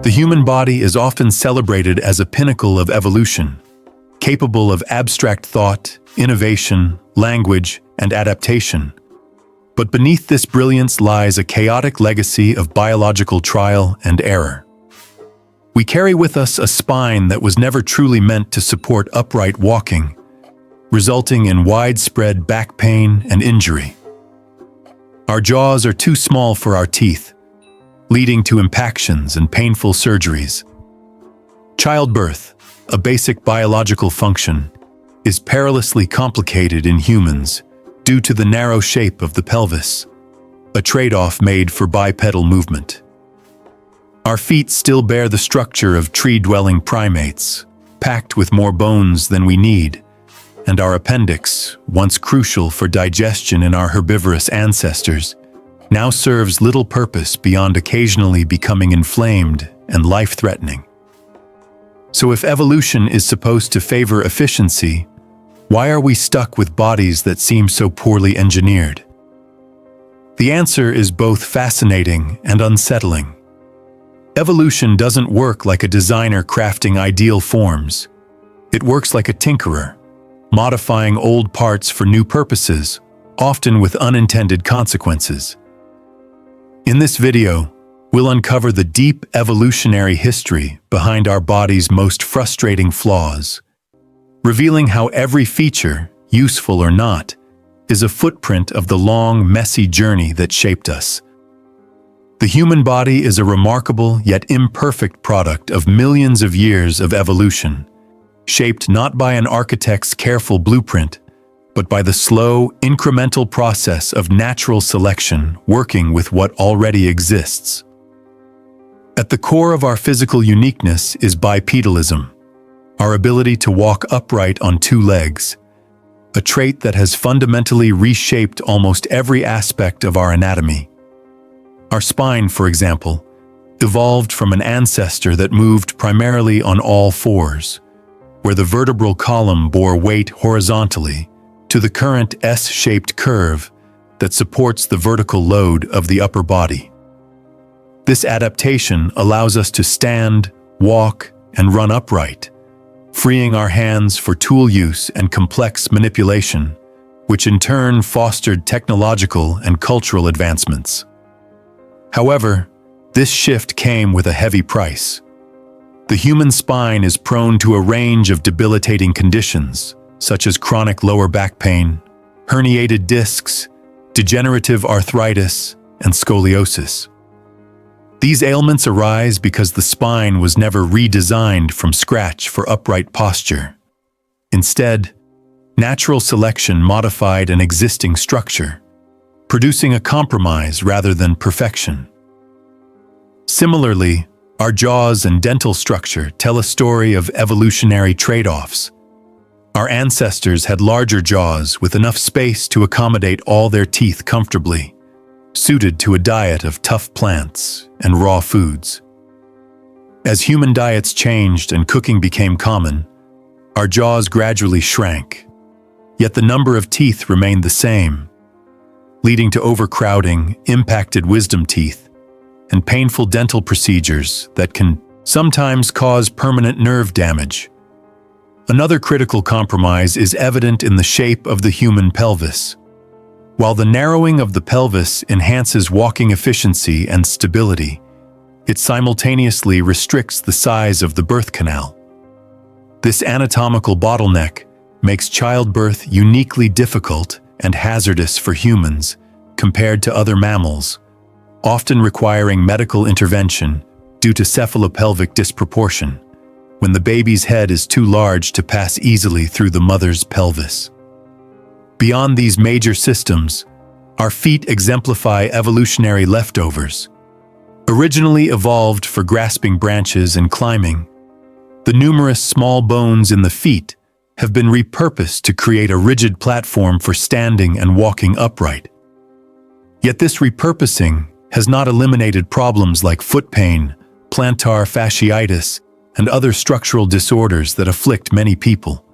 The human body is often celebrated as a pinnacle of evolution, capable of abstract thought, innovation, language, and adaptation. But beneath this brilliance lies a chaotic legacy of biological trial and error. We carry with us a spine that was never truly meant to support upright walking, resulting in widespread back pain and injury. Our jaws are too small for our teeth, leading to impactions and painful surgeries. Childbirth, a basic biological function, is perilously complicated in humans due to the narrow shape of the pelvis, a trade-off made for bipedal movement. Our feet still bear the structure of tree-dwelling primates, packed with more bones than we need, and our appendix, once crucial for digestion in our herbivorous ancestors, now serves little purpose beyond occasionally becoming inflamed and life-threatening. So if evolution is supposed to favor efficiency, why are we stuck with bodies that seem so poorly engineered? The answer is both fascinating and unsettling. Evolution doesn't work like a designer crafting ideal forms. It works like a tinkerer, modifying old parts for new purposes, often with unintended consequences. In this video, we'll uncover the deep evolutionary history behind our body's most frustrating flaws, revealing how every feature, useful or not, is a footprint of the long, messy journey that shaped us. The human body is a remarkable yet imperfect product of millions of years of evolution, shaped not by an architect's careful blueprint, but by the slow, incremental process of natural selection working with what already exists. At the core of our physical uniqueness is bipedalism, our ability to walk upright on two legs, a trait that has fundamentally reshaped almost every aspect of our anatomy. Our spine, for example, evolved from an ancestor that moved primarily on all fours, where the vertebral column bore weight horizontally, to the current S-shaped curve that supports the vertical load of the upper body. This adaptation allows us to stand, walk, and run upright, freeing our hands for tool use and complex manipulation, which in turn fostered technological and cultural advancements. However, this shift came with a heavy price. The human spine is prone to a range of debilitating conditions, such as chronic lower back pain, herniated discs, degenerative arthritis, and scoliosis. These ailments arise because the spine was never redesigned from scratch for upright posture. Instead, natural selection modified an existing structure, producing a compromise rather than perfection. Similarly, our jaws and dental structure tell a story of evolutionary trade-offs. Our ancestors had larger jaws with enough space to accommodate all their teeth comfortably, suited to a diet of tough plants and raw foods. As human diets changed and cooking became common, our jaws gradually shrank, yet the number of teeth remained the same, leading to overcrowding, impacted wisdom teeth, and painful dental procedures that can sometimes cause permanent nerve damage. Another critical compromise is evident in the shape of the human pelvis. While the narrowing of the pelvis enhances walking efficiency and stability, it simultaneously restricts the size of the birth canal. This anatomical bottleneck makes childbirth uniquely difficult and hazardous for humans compared to other mammals, often requiring medical intervention due to cephalopelvic disproportion, when the baby's head is too large to pass easily through the mother's pelvis. Beyond these major systems, our feet exemplify evolutionary leftovers. Originally evolved for grasping branches and climbing, the numerous small bones in the feet have been repurposed to create a rigid platform for standing and walking upright. Yet this repurposing has not eliminated problems like foot pain, plantar fasciitis, and other structural disorders that afflict many people.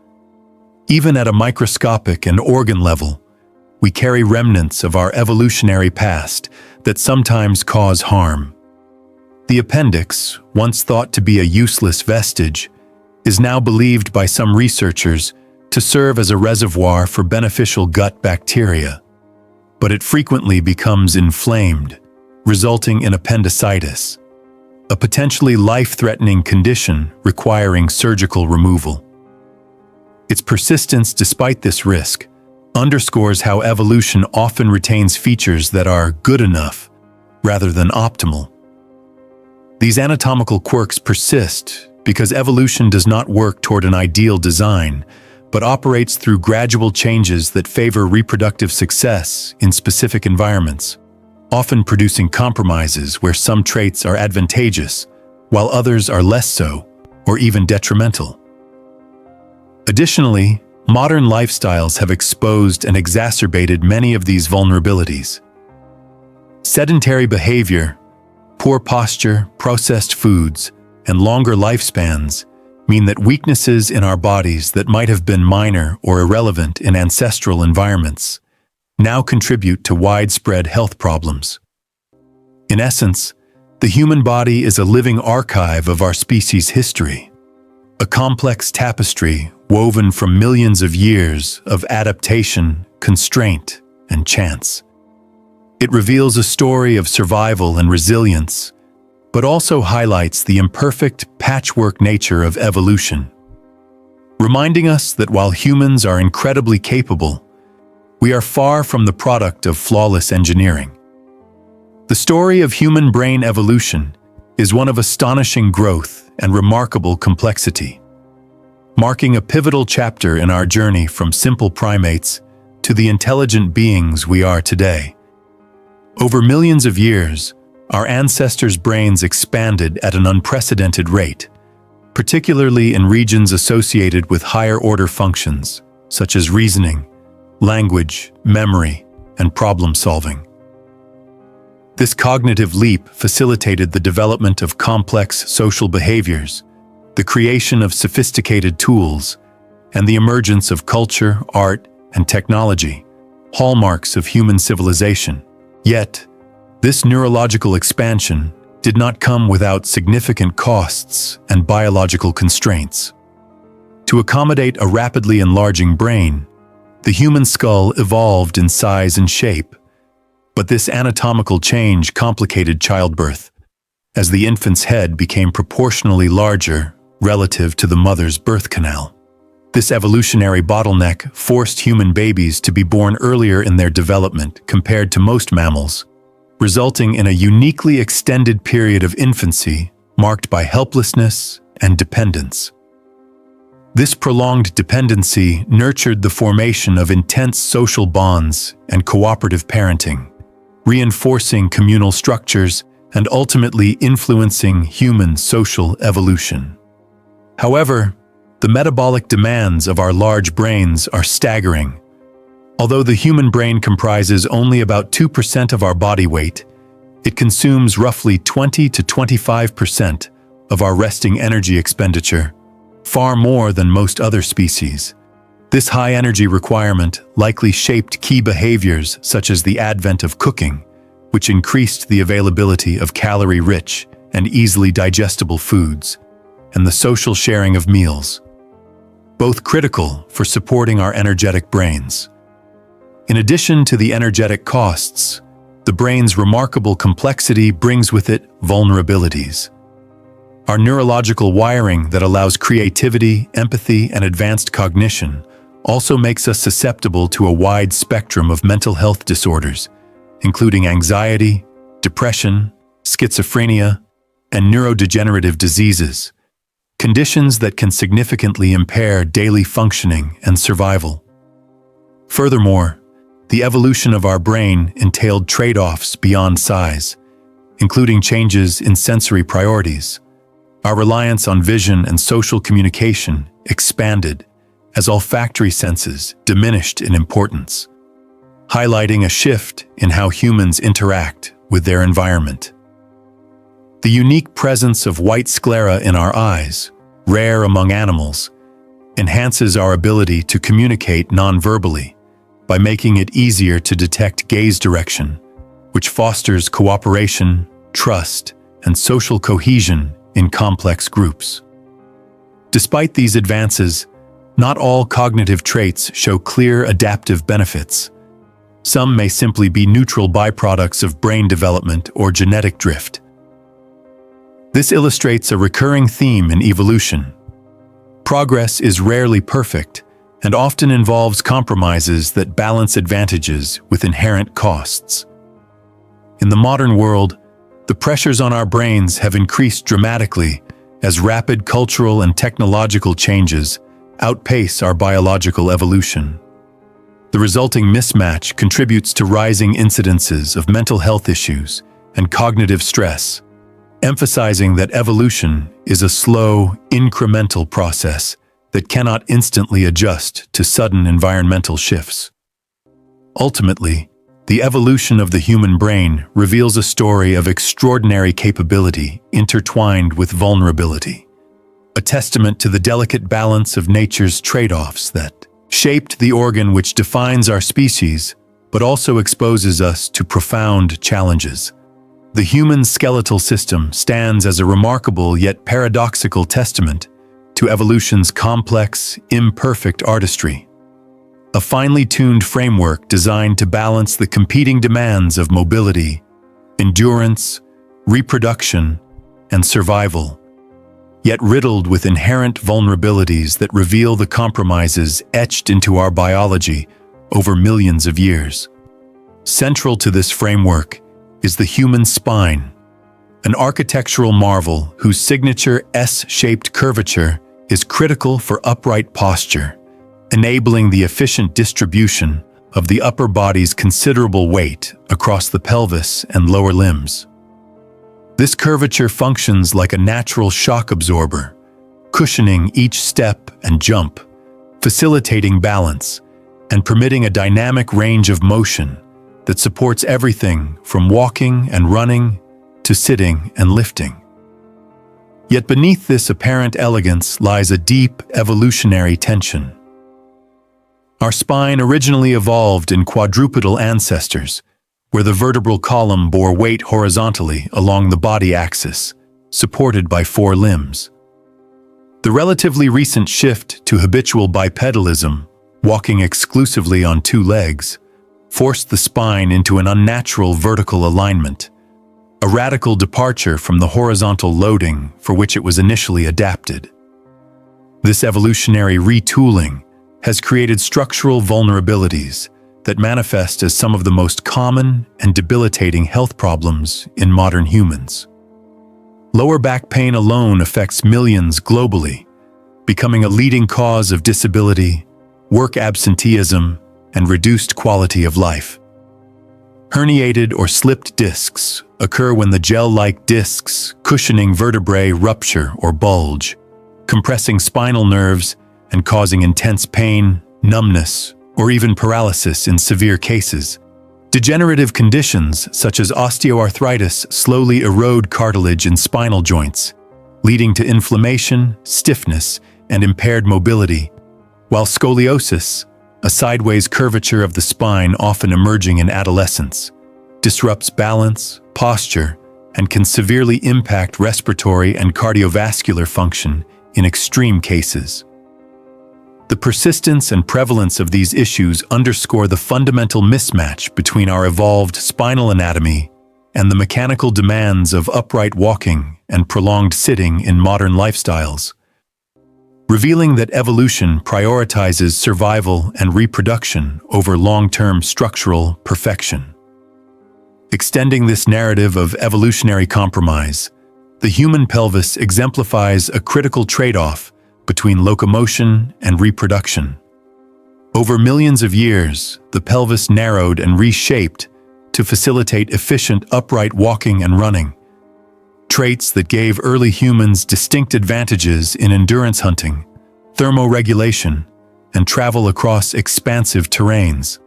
Even at a microscopic and organ level, we carry remnants of our evolutionary past that sometimes cause harm. The appendix, once thought to be a useless vestige, is now believed by some researchers to serve as a reservoir for beneficial gut bacteria, but it frequently becomes inflamed, resulting in appendicitis, a potentially life-threatening condition requiring surgical removal. Its persistence despite this risk underscores how evolution often retains features that are good enough rather than optimal. These anatomical quirks persist because evolution does not work toward an ideal design, but operates through gradual changes that favor reproductive success in specific environments, often producing compromises where some traits are advantageous, while others are less so, or even detrimental. Additionally, modern lifestyles have exposed and exacerbated many of these vulnerabilities. Sedentary behavior, poor posture, processed foods, and longer lifespans mean that weaknesses in our bodies that might have been minor or irrelevant in ancestral environments now contribute to widespread health problems. In essence, the human body is a living archive of our species' history, a complex tapestry woven from millions of years of adaptation, constraint, and chance. It reveals a story of survival and resilience, but also highlights the imperfect patchwork nature of evolution, reminding us that while humans are incredibly capable, we are far from the product of flawless engineering. The story of human brain evolution is one of astonishing growth and remarkable complexity, marking a pivotal chapter in our journey from simple primates to the intelligent beings we are today. Over millions of years, our ancestors' brains expanded at an unprecedented rate, particularly in regions associated with higher-order functions, such as reasoning, language, memory, and problem-solving. This cognitive leap facilitated the development of complex social behaviors, the creation of sophisticated tools, and the emergence of culture, art, and technology, hallmarks of human civilization. Yet, this neurological expansion did not come without significant costs and biological constraints. To accommodate a rapidly enlarging brain, the human skull evolved in size and shape, but this anatomical change complicated childbirth, as the infant's head became proportionally larger relative to the mother's birth canal. This evolutionary bottleneck forced human babies to be born earlier in their development compared to most mammals, resulting in a uniquely extended period of infancy marked by helplessness and dependence. This prolonged dependency nurtured the formation of intense social bonds and cooperative parenting, reinforcing communal structures and ultimately influencing human social evolution. However, the metabolic demands of our large brains are staggering. Although the human brain comprises only about 2% of our body weight, it consumes roughly 20 to 25% of our resting energy expenditure, far more than most other species. This high energy requirement likely shaped key behaviors such as the advent of cooking, which increased the availability of calorie-rich and easily digestible foods, and the social sharing of meals, both critical for supporting our energetic brains. In addition to the energetic costs, the brain's remarkable complexity brings with it vulnerabilities. Our neurological wiring that allows creativity, empathy, and advanced cognition also makes us susceptible to a wide spectrum of mental health disorders, including anxiety, depression, schizophrenia, and neurodegenerative diseases, conditions that can significantly impair daily functioning and survival. Furthermore, the evolution of our brain entailed trade-offs beyond size, including changes in sensory priorities. Our reliance on vision and social communication expanded as olfactory senses diminished in importance, highlighting a shift in how humans interact with their environment. The unique presence of white sclera in our eyes, rare among animals, enhances our ability to communicate non-verbally by making it easier to detect gaze direction, which fosters cooperation, trust, and social cohesion in complex groups. Despite these advances, not all cognitive traits show clear adaptive benefits. Some may simply be neutral byproducts of brain development or genetic drift. This illustrates a recurring theme in evolution. Progress is rarely perfect and often involves compromises that balance advantages with inherent costs. In the modern world, the pressures on our brains have increased dramatically as rapid cultural and technological changes outpace our biological evolution. The resulting mismatch contributes to rising incidences of mental health issues and cognitive stress, emphasizing that evolution is a slow, incremental process that cannot instantly adjust to sudden environmental shifts. Ultimately, the evolution of the human brain reveals a story of extraordinary capability intertwined with vulnerability, a testament to the delicate balance of nature's trade-offs that shaped the organ which defines our species, but also exposes us to profound challenges. The human skeletal system stands as a remarkable yet paradoxical testament to evolution's complex, imperfect artistry. A finely tuned framework designed to balance the competing demands of mobility, endurance, reproduction, and survival, yet riddled with inherent vulnerabilities that reveal the compromises etched into our biology over millions of years. Central to this framework is the human spine, an architectural marvel whose signature S-shaped curvature is critical for upright posture, enabling the efficient distribution of the upper body's considerable weight across the pelvis and lower limbs. This curvature functions like a natural shock absorber, cushioning each step and jump, facilitating balance, and permitting a dynamic range of motion that supports everything from walking and running to sitting and lifting. Yet beneath this apparent elegance lies a deep evolutionary tension. Our spine originally evolved in quadrupedal ancestors, where the vertebral column bore weight horizontally along the body axis, supported by 4 limbs. The relatively recent shift to habitual bipedalism, walking exclusively on 2 legs, forced the spine into an unnatural vertical alignment, a radical departure from the horizontal loading for which it was initially adapted. This evolutionary retooling has created structural vulnerabilities that manifest as some of the most common and debilitating health problems in modern humans. Lower back pain alone affects millions globally, becoming a leading cause of disability, work absenteeism, and reduced quality of life. Herniated or slipped discs occur when the gel-like discs cushioning vertebrae rupture or bulge, compressing spinal nerves and causing intense pain, numbness, or even paralysis in severe cases. Degenerative conditions such as osteoarthritis slowly erode cartilage in spinal joints, leading to inflammation, stiffness, and impaired mobility, while scoliosis, a sideways curvature of the spine often emerging in adolescence, disrupts balance, posture, and can severely impact respiratory and cardiovascular function in extreme cases. The persistence and prevalence of these issues underscore the fundamental mismatch between our evolved spinal anatomy and the mechanical demands of upright walking and prolonged sitting in modern lifestyles, revealing that evolution prioritizes survival and reproduction over long-term structural perfection. Extending this narrative of evolutionary compromise, the human pelvis exemplifies a critical trade-off between locomotion and reproduction. Over millions of years, the pelvis narrowed and reshaped to facilitate efficient upright walking and running, traits that gave early humans distinct advantages in endurance hunting, thermoregulation, and travel across expansive terrains.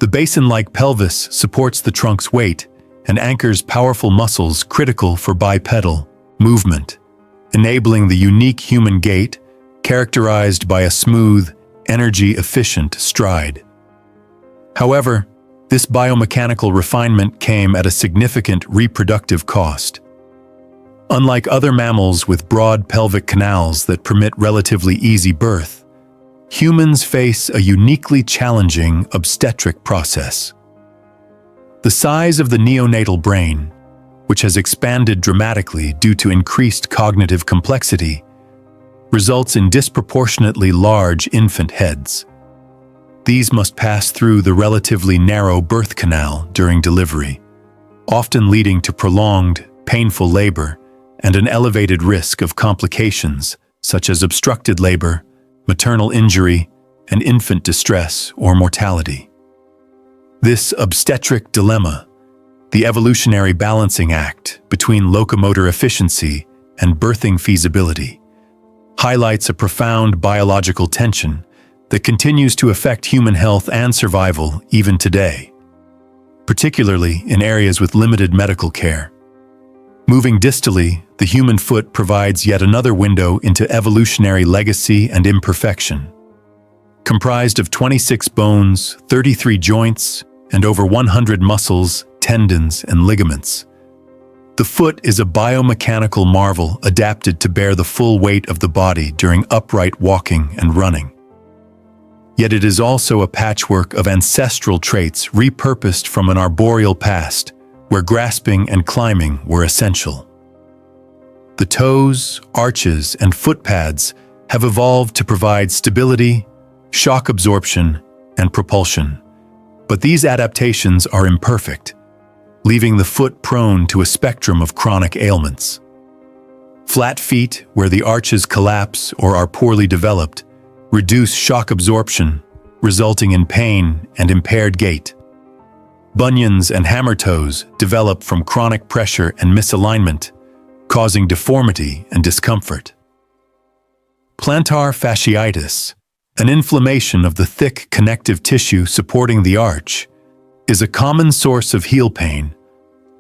The basin-like pelvis supports the trunk's weight and anchors powerful muscles critical for bipedal movement, enabling the unique human gait characterized by a smooth, energy-efficient stride. However, this biomechanical refinement came at a significant reproductive cost. Unlike other mammals with broad pelvic canals that permit relatively easy birth, humans face a uniquely challenging obstetric process. The size of the neonatal brain, which has expanded dramatically due to increased cognitive complexity, results in disproportionately large infant heads. These must pass through the relatively narrow birth canal during delivery, often leading to prolonged, painful labor and an elevated risk of complications such as obstructed labor, maternal injury, and infant distress or mortality. This obstetric dilemma, the evolutionary balancing act between locomotor efficiency and birthing feasibility, highlights a profound biological tension that continues to affect human health and survival even today, particularly in areas with limited medical care. Moving distally, the human foot provides yet another window into evolutionary legacy and imperfection. Comprised of 26 bones, 33 joints, and over 100 muscles, tendons, and ligaments, the foot is a biomechanical marvel adapted to bear the full weight of the body during upright walking and running. Yet it is also a patchwork of ancestral traits repurposed from an arboreal past, where grasping and climbing were essential. The toes, arches, and foot pads have evolved to provide stability, shock absorption, and propulsion. But these adaptations are imperfect, leaving the foot prone to a spectrum of chronic ailments. Flat feet, where the arches collapse or are poorly developed, reduce shock absorption, resulting in pain and impaired gait. Bunions and hammer toes develop from chronic pressure and misalignment, causing deformity and discomfort. Plantar fasciitis, an inflammation of the thick connective tissue supporting the arch, is a common source of heel pain,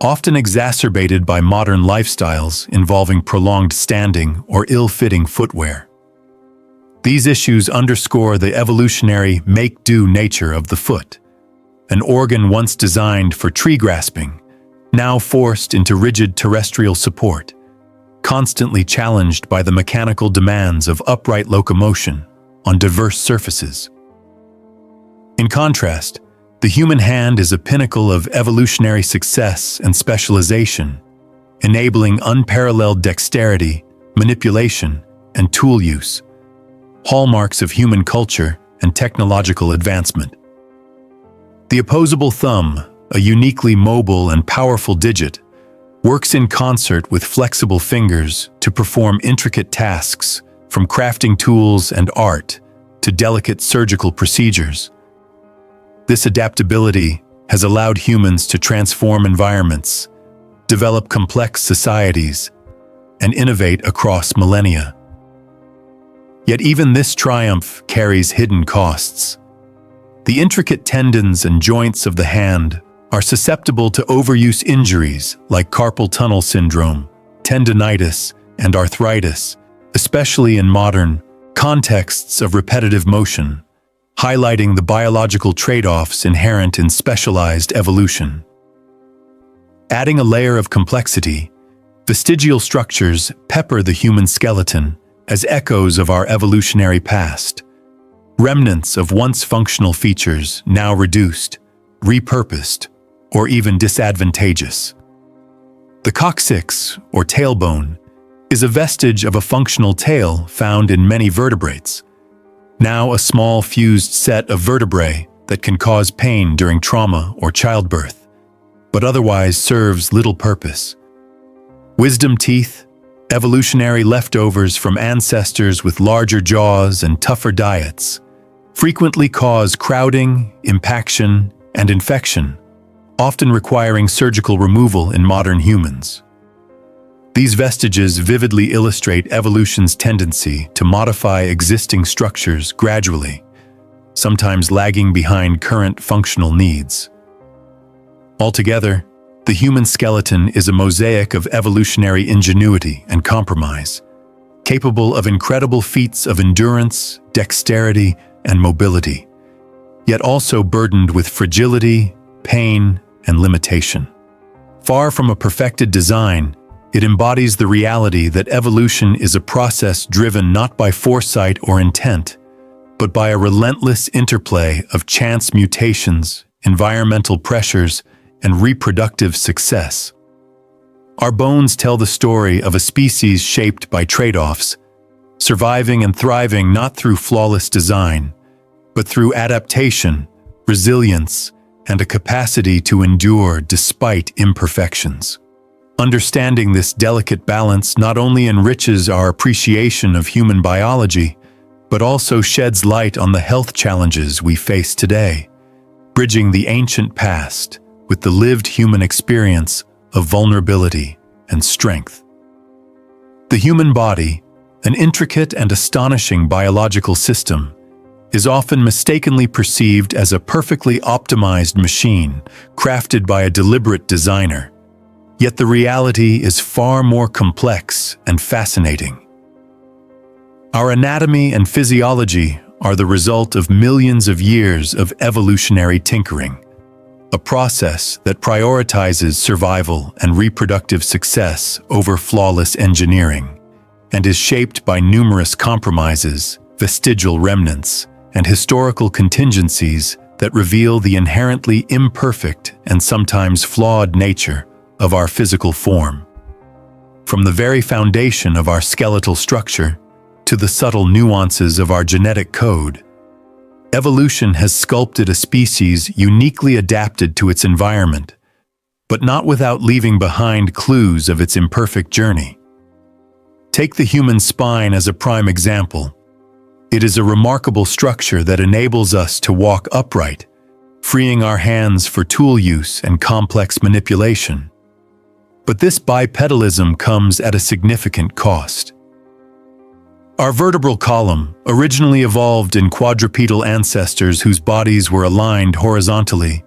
often exacerbated by modern lifestyles involving prolonged standing or ill-fitting footwear. These issues underscore the evolutionary make-do nature of the foot, an organ once designed for tree grasping, now forced into rigid terrestrial support, constantly challenged by the mechanical demands of upright locomotion on diverse surfaces. In contrast, the human hand is a pinnacle of evolutionary success and specialization, enabling unparalleled dexterity, manipulation, and tool use, hallmarks of human culture and technological advancement. The opposable thumb, a uniquely mobile and powerful digit, works in concert with flexible fingers to perform intricate tasks, from crafting tools and art to delicate surgical procedures. This adaptability has allowed humans to transform environments, develop complex societies, and innovate across millennia. Yet even this triumph carries hidden costs. The intricate tendons and joints of the hand are susceptible to overuse injuries like carpal tunnel syndrome, tendinitis, and arthritis, especially in modern contexts of repetitive motion, highlighting the biological trade-offs inherent in specialized evolution. Adding a layer of complexity, vestigial structures pepper the human skeleton as echoes of our evolutionary past, remnants of once functional features now reduced, repurposed, or even disadvantageous. The coccyx, or tailbone, is a vestige of a functional tail found in many vertebrates, now a small fused set of vertebrae that can cause pain during trauma or childbirth, but otherwise serves little purpose. Wisdom teeth, evolutionary leftovers from ancestors with larger jaws and tougher diets, frequently cause crowding, impaction, and infection, often requiring surgical removal in modern humans. These vestiges vividly illustrate evolution's tendency to modify existing structures gradually, sometimes lagging behind current functional needs. Altogether, the human skeleton is a mosaic of evolutionary ingenuity and compromise, capable of incredible feats of endurance, dexterity, and mobility, yet also burdened with fragility, pain, and limitation. Far from a perfected design, It embodies the reality that evolution is a process driven not by foresight or intent, but by a relentless interplay of chance mutations, environmental pressures, and reproductive success. Our bones tell the story of a species shaped by trade-offs, surviving and thriving not through flawless design, but through adaptation, resilience, and a capacity to endure despite imperfections. Understanding this delicate balance not only enriches our appreciation of human biology, but also sheds light on the health challenges we face today, bridging the ancient past with the lived human experience of vulnerability and strength. The human body, an intricate and astonishing biological system, is often mistakenly perceived as a perfectly optimized machine crafted by a deliberate designer. Yet the reality is far more complex and fascinating. Our anatomy and physiology are the result of millions of years of evolutionary tinkering, a process that prioritizes survival and reproductive success over flawless engineering, and is shaped by numerous compromises, vestigial remnants, and historical contingencies that reveal the inherently imperfect and sometimes flawed nature of our physical form. From the very foundation of our skeletal structure to the subtle nuances of our genetic code, evolution has sculpted a species uniquely adapted to its environment, but not without leaving behind clues of its imperfect journey. Take the human spine as a prime example. It is a remarkable structure that enables us to walk upright, freeing our hands for tool use and complex manipulation. But this bipedalism comes at a significant cost. Our vertebral column, originally evolved in quadrupedal ancestors whose bodies were aligned horizontally,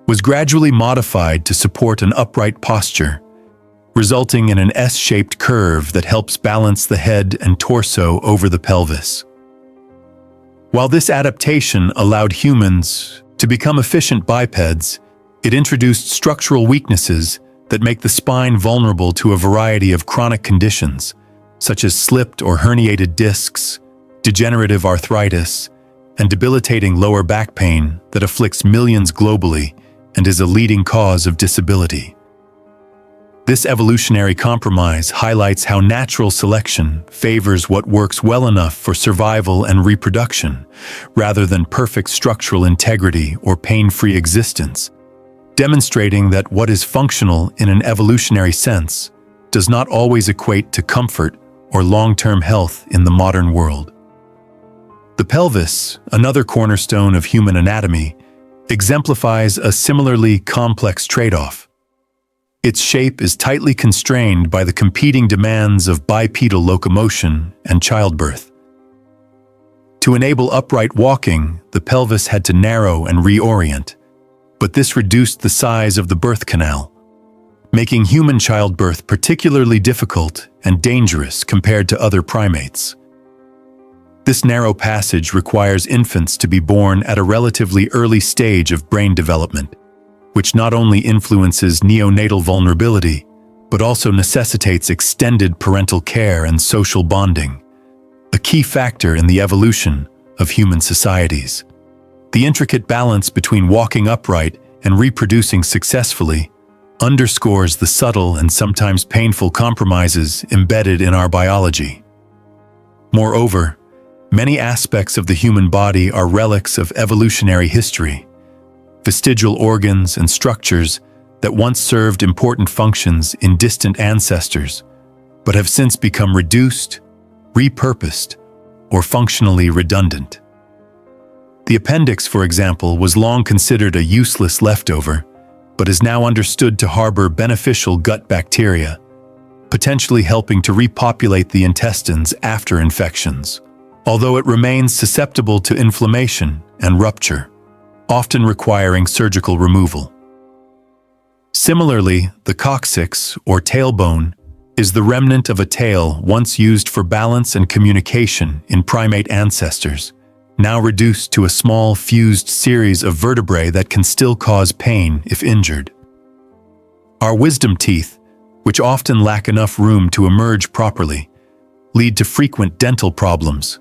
was gradually modified to support an upright posture, resulting in an S-shaped curve that helps balance the head and torso over the pelvis. While this adaptation allowed humans to become efficient bipeds, it introduced structural weaknesses that make the spine vulnerable to a variety of chronic conditions, such as slipped or herniated discs, degenerative arthritis, and debilitating lower back pain that afflicts millions globally and is a leading cause of disability. This evolutionary compromise highlights how natural selection favors what works well enough for survival and reproduction, rather than perfect structural integrity or pain-free existence, demonstrating that what is functional in an evolutionary sense does not always equate to comfort or long-term health in the modern world. The pelvis, another cornerstone of human anatomy, exemplifies a similarly complex trade-off. Its shape is tightly constrained by the competing demands of bipedal locomotion and childbirth. To enable upright walking, the pelvis had to narrow and reorient, but this reduced the size of the birth canal, making human childbirth particularly difficult and dangerous compared to other primates. This narrow passage requires infants to be born at a relatively early stage of brain development, which not only influences neonatal vulnerability, but also necessitates extended parental care and social bonding, a key factor in the evolution of human societies. The intricate balance between walking upright and reproducing successfully underscores the subtle and sometimes painful compromises embedded in our biology. Moreover, many aspects of the human body are relics of evolutionary history, vestigial organs and structures that once served important functions in distant ancestors, but have since become reduced, repurposed, or functionally redundant. The appendix, for example, was long considered a useless leftover, but is now understood to harbor beneficial gut bacteria, potentially helping to repopulate the intestines after infections, although it remains susceptible to inflammation and rupture, often requiring surgical removal. Similarly, the coccyx, or tailbone, is the remnant of a tail once used for balance and communication in primate ancestors, now reduced to a small fused series of vertebrae that can still cause pain if injured. Our wisdom teeth, which often lack enough room to emerge properly, lead to frequent dental problems,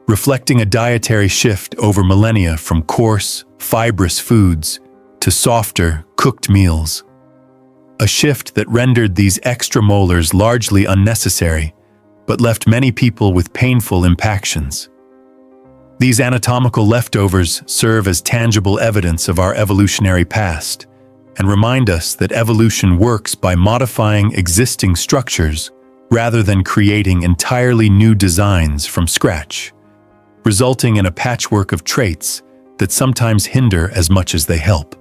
reflecting a dietary shift over millennia from coarse, fibrous foods to softer, cooked meals. A shift that rendered these extra molars largely unnecessary, but left many people with painful impactions. These anatomical leftovers serve as tangible evidence of our evolutionary past and remind us that evolution works by modifying existing structures rather than creating entirely new designs from scratch, resulting in a patchwork of traits that sometimes hinder as much as they help.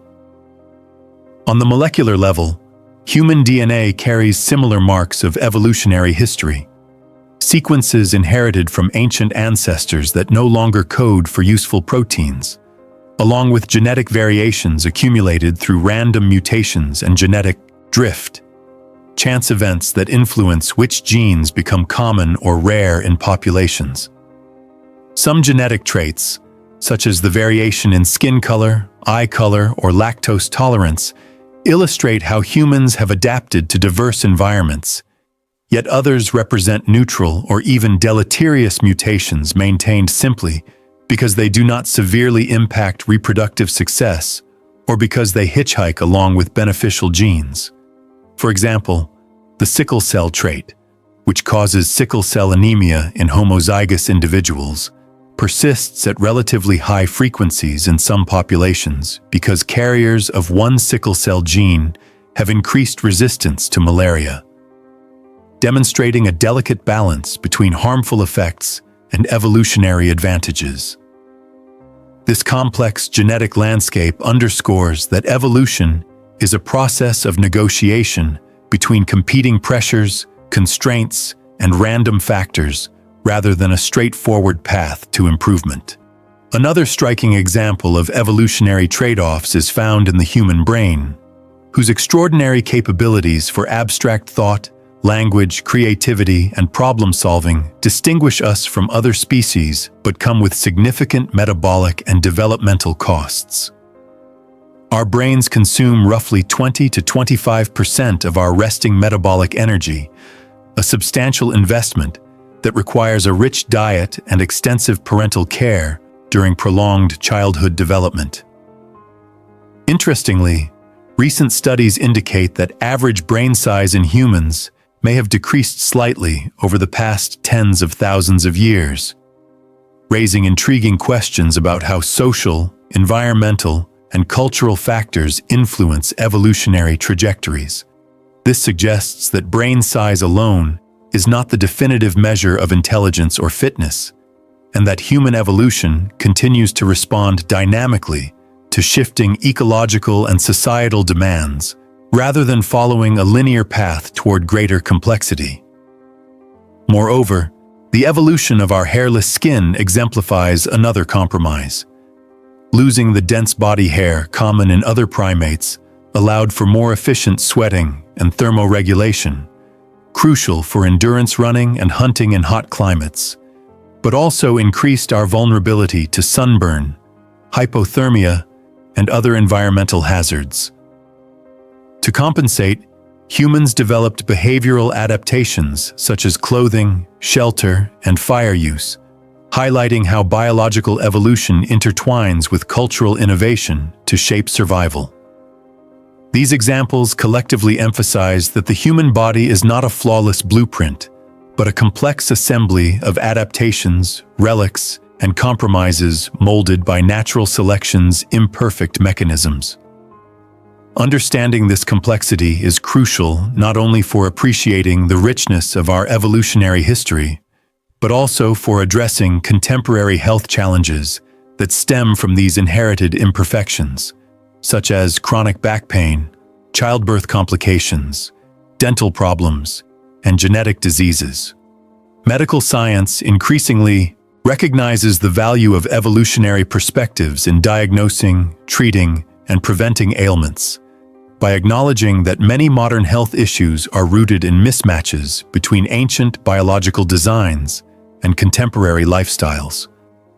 On the molecular level, human DNA carries similar marks of evolutionary history. Sequences inherited from ancient ancestors that no longer code for useful proteins, along with genetic variations accumulated through random mutations and genetic drift, chance events that influence which genes become common or rare in populations. Some genetic traits, such as the variation in skin color, eye color, or lactose tolerance, illustrate how humans have adapted to diverse environments, yet others represent neutral or even deleterious mutations maintained simply because they do not severely impact reproductive success or because they hitchhike along with beneficial genes. For example, the sickle cell trait, which causes sickle cell anemia in homozygous individuals, persists at relatively high frequencies in some populations because carriers of one sickle cell gene have increased resistance to malaria, demonstrating a delicate balance between harmful effects and evolutionary advantages. This complex genetic landscape underscores that evolution is a process of negotiation between competing pressures, constraints, and random factors, rather than a straightforward path to improvement. Another striking example of evolutionary trade-offs is found in the human brain, whose extraordinary capabilities for abstract thought, language, creativity, and problem-solving distinguish us from other species but come with significant metabolic and developmental costs. Our brains consume roughly 20 to 25% of our resting metabolic energy, a substantial investment that requires a rich diet and extensive parental care during prolonged childhood development. Interestingly, recent studies indicate that average brain size in humans may have decreased slightly over the past tens of thousands of years, raising intriguing questions about how social, environmental, and cultural factors influence evolutionary trajectories. This suggests that brain size alone is not the definitive measure of intelligence or fitness, and that human evolution continues to respond dynamically to shifting ecological and societal demands, rather than following a linear path toward greater complexity. Moreover, the evolution of our hairless skin exemplifies another compromise. Losing the dense body hair common in other primates allowed for more efficient sweating and thermoregulation, crucial for endurance running and hunting in hot climates, but also increased our vulnerability to sunburn, hypothermia, and other environmental hazards. To compensate, humans developed behavioral adaptations such as clothing, shelter, and fire use, highlighting how biological evolution intertwines with cultural innovation to shape survival. These examples collectively emphasize that the human body is not a flawless blueprint, but a complex assembly of adaptations, relics, and compromises molded by natural selection's imperfect mechanisms. Understanding this complexity is crucial not only for appreciating the richness of our evolutionary history, but also for addressing contemporary health challenges that stem from these inherited imperfections, such as chronic back pain, childbirth complications, dental problems, and genetic diseases. Medical science increasingly recognizes the value of evolutionary perspectives in diagnosing, treating, and preventing ailments, by acknowledging that many modern health issues are rooted in mismatches between ancient biological designs and contemporary lifestyles.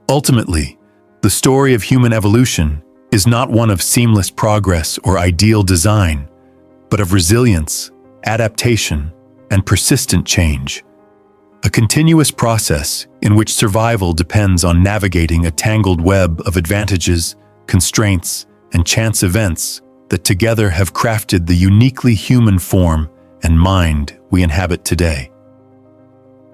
Ultimately, the story of human evolution is not one of seamless progress or ideal design, but of resilience, adaptation, and persistent change. A continuous process in which survival depends on navigating a tangled web of advantages, constraints, and chance events that together have crafted the uniquely human form and mind we inhabit today.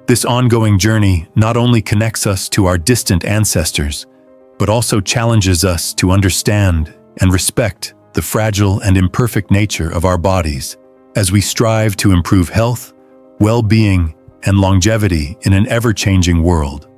This ongoing journey not only connects us to our distant ancestors, but also challenges us to understand and respect the fragile and imperfect nature of our bodies as we strive to improve health, well-being, and longevity in an ever-changing world.